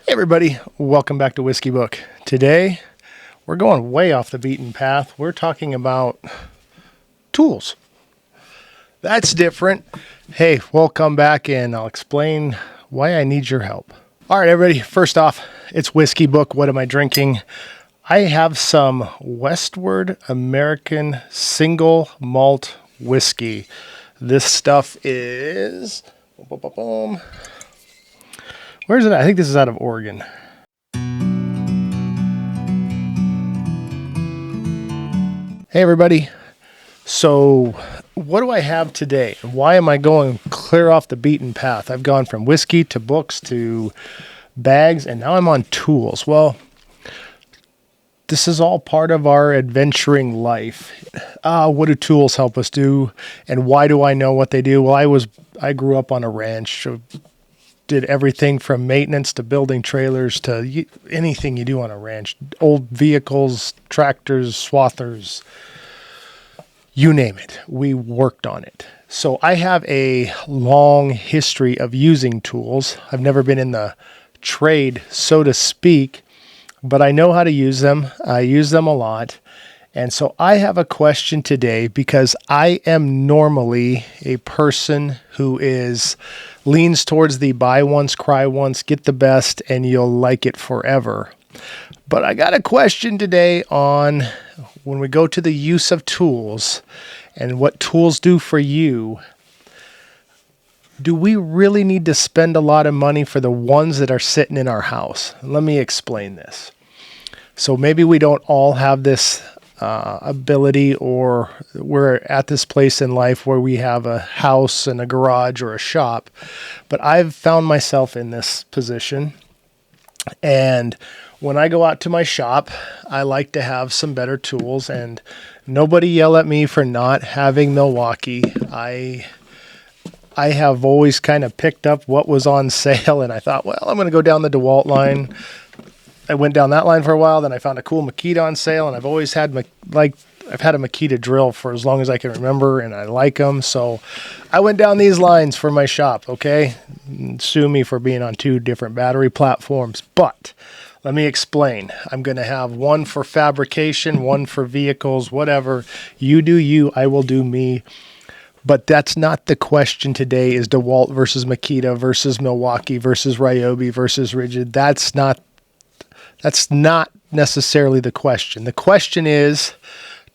Hey everybody, welcome back to Whiskey Book. Today, we're going way off the beaten path. We're talking about tools. That's different. Hey, welcome back and I'll explain why I need your help. All right, everybody, first off, it's Whiskey Book. What am I drinking? I have some Westward American single malt whiskey. This stuff is... Where is it at? I think this is out of Oregon. Hey everybody. So what do I have today? Why am I going clear off the beaten path? I've gone from whiskey to books to bags and now I'm on tools. Well, this is all part of our adventuring life. What do tools help us do? And why do I know what they do? Well, I grew up on a ranch. So did everything from maintenance to building trailers to anything you do on a ranch. Old vehicles, tractors, swathers, you name it. We worked on it. So I have a long history of using tools. I've never been in the trade, so to speak, but I know how to use them. I use them a lot. And so I have a question today because I am normally a person who leans towards the buy once, cry once, get the best, and you'll like it forever. But I got a question today on when we go to the use of tools and what tools do for you. Do we really need to spend a lot of money for the ones that are sitting in our house? Let me explain this. So maybe we don't all have this ability, or we're at this place in life where we have a house and a garage or a shop, but I've found myself in this position. And when I go out to my shop, I like to have some better tools, and nobody yell at me for not having Milwaukee. I have always kind of picked up what was on sale, and I thought, well, I'm going to go down the DeWalt line. I went down that line for a while, then I found a cool Makita on sale, and I've always had I've had a Makita drill for as long as I can remember, and I like them. So I went down these lines for my shop, okay? Sue me for being on two different battery platforms, but let me explain. I'm going to have one for fabrication, one for vehicles, whatever. You do you, I will do me. But that's not the question today, is DeWalt versus Makita versus Milwaukee versus Ryobi versus Rigid. That's not necessarily the question. The question is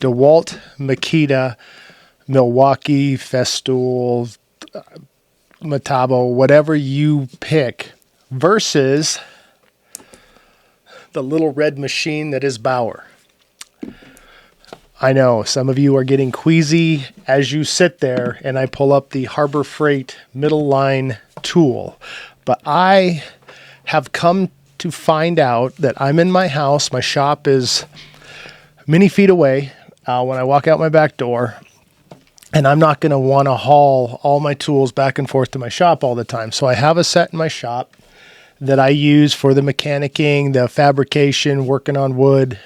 DeWalt, Makita, Milwaukee, Festool, Metabo, whatever you pick, versus the little red machine that is Bauer. I know some of you are getting queasy as you sit there and I pull up the Harbor Freight middle line tool, but I have come to find out that I'm in my house. My shop is many feet away when I walk out my back door, and I'm not going to want to haul all my tools back and forth to my shop all the time. So I have a set in my shop that I use for the mechanicking, the fabrication, working on wood,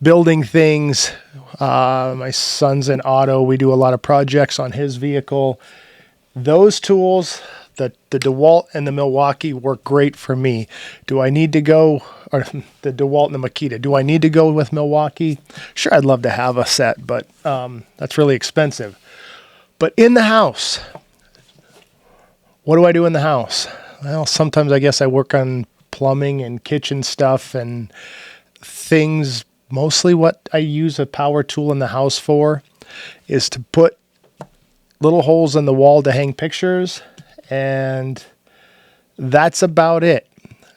building things. My son's in auto. We do a lot of projects on his vehicle. Those tools, the DeWalt and the Milwaukee, work great for me. Do I need to go, or the DeWalt and the Makita, do I need to go with Milwaukee? Sure, I'd love to have a set, but that's really expensive. But in the house, what do I do in the house? Well, sometimes I guess I work on plumbing and kitchen stuff and things. Mostly what I use a power tool in the house for is to put little holes in the wall to hang pictures, and that's about it.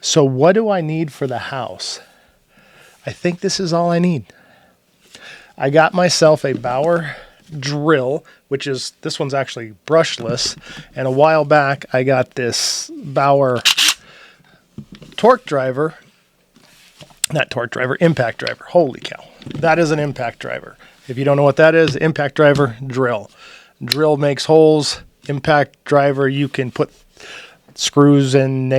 So what do I need for the house? I think this is all I need. I got myself a Bauer drill, this one's actually brushless, and a while back I got this Bauer impact driver. Holy cow. That is an impact driver. If you don't know what that is, impact driver, drill. Drill makes holes. Impact driver, you can put screws and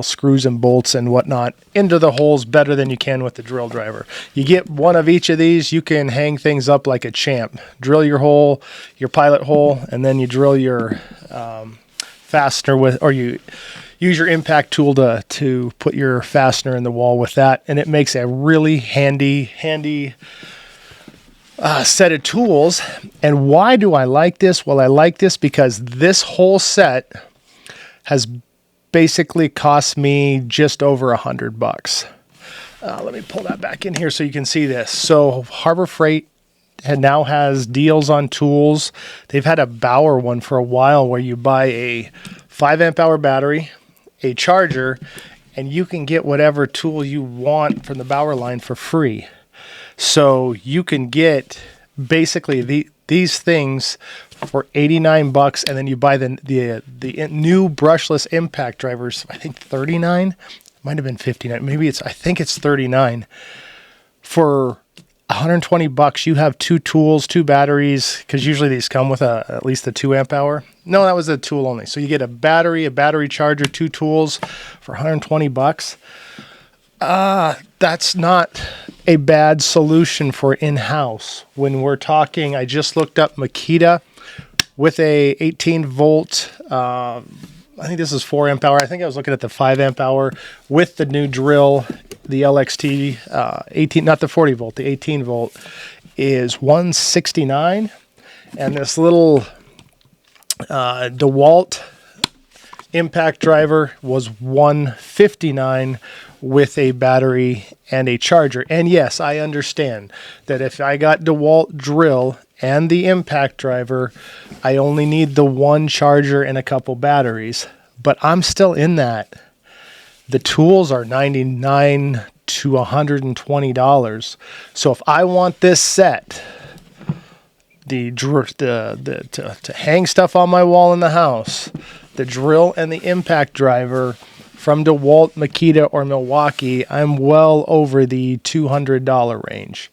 screws and bolts and whatnot into the holes better than you can with the drill driver. You get one of each of these, you can hang things up like a champ. Drill your hole, your pilot hole, and then you drill your fastener with, or you use your impact tool to put your fastener in the wall with that, and it makes a really handy set of tools. And why do I like this? Well, I like this because this whole set has basically cost me just over $100. Let me pull that back in here so you can see this. So Harbor Freight now has deals on tools. They've had a Bauer one for a while where you buy a 5 amp hour battery, a charger, and you can get whatever tool you want from the Bauer line for free. So you can get basically these things for $89, and then you buy the new brushless impact drivers. I think $39, might have been $59. Maybe I think it's $39 for $120. You have 2 tools, 2 batteries, because usually these come with at least a 2 amp hour. No, that was a tool only. So you get a battery charger, 2 tools for $120. That's not a bad solution for in-house. When we're talking, I just looked up Makita with a 18 volt, I think this is 4 amp hour. I think I was looking at the 5 amp hour with the new drill, the LXT 18, not the 40 volt, the 18 volt is $169. And this little DeWalt impact driver was $159 with a battery and a charger. And yes, I understand that if I got DeWalt drill and the impact driver, I only need the 1 charger and a couple batteries, but I'm still in that. The tools are $99 to $120. So if I want this set, to hang stuff on my wall in the house, the drill and the impact driver from DeWalt, Makita, or Milwaukee, I'm well over the $200 range.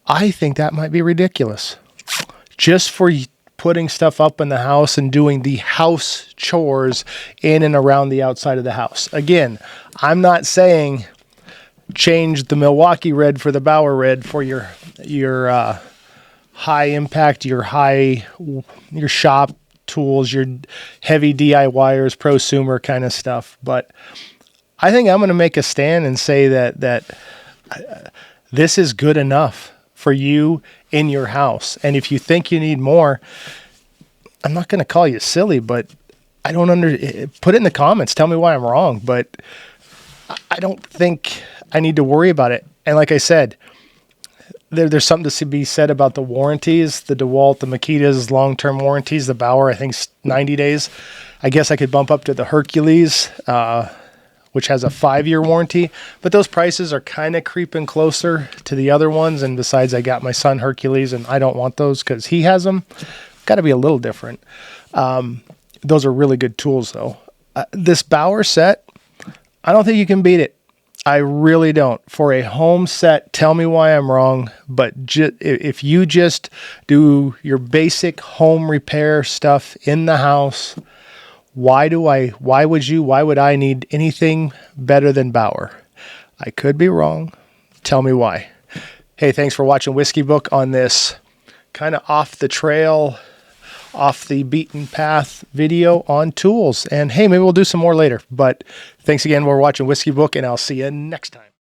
I think that might be ridiculous. Just for putting stuff up in the house and doing the house chores in and around the outside of the house. Again, I'm not saying change the Milwaukee Red for the Bauer Red for your high impact, your shop tools, your heavy DIYers, prosumer kind of stuff. But I think I'm going to make a stand and say that this is good enough for you in your house. And if you think you need more, I'm not going to call you silly, but I don't put it in the comments. Tell me why I'm wrong, but I don't think I need to worry about it. And like I said, there's something to be said about the warranties, the DeWalt, the Makita's long-term warranties, the Bauer, I think 90 days. I guess I could bump up to the Hercules, which has a 5-year warranty, but those prices are kind of creeping closer to the other ones. And besides, I got my son Hercules and I don't want those because he has them. Got to be a little different. Those are really good tools though. This Bauer set, I don't think you can beat it. I really don't. For a home set, tell me why I'm wrong, but if you just do your basic home repair stuff in the house, why would I need anything better than Bauer? I could be wrong. Tell me why. Hey, thanks for watching Whiskey Book on this kind of off the trail, off the beaten path video on tools. And hey, maybe we'll do some more later. But thanks again for watching Whiskey Book, and I'll see you next time.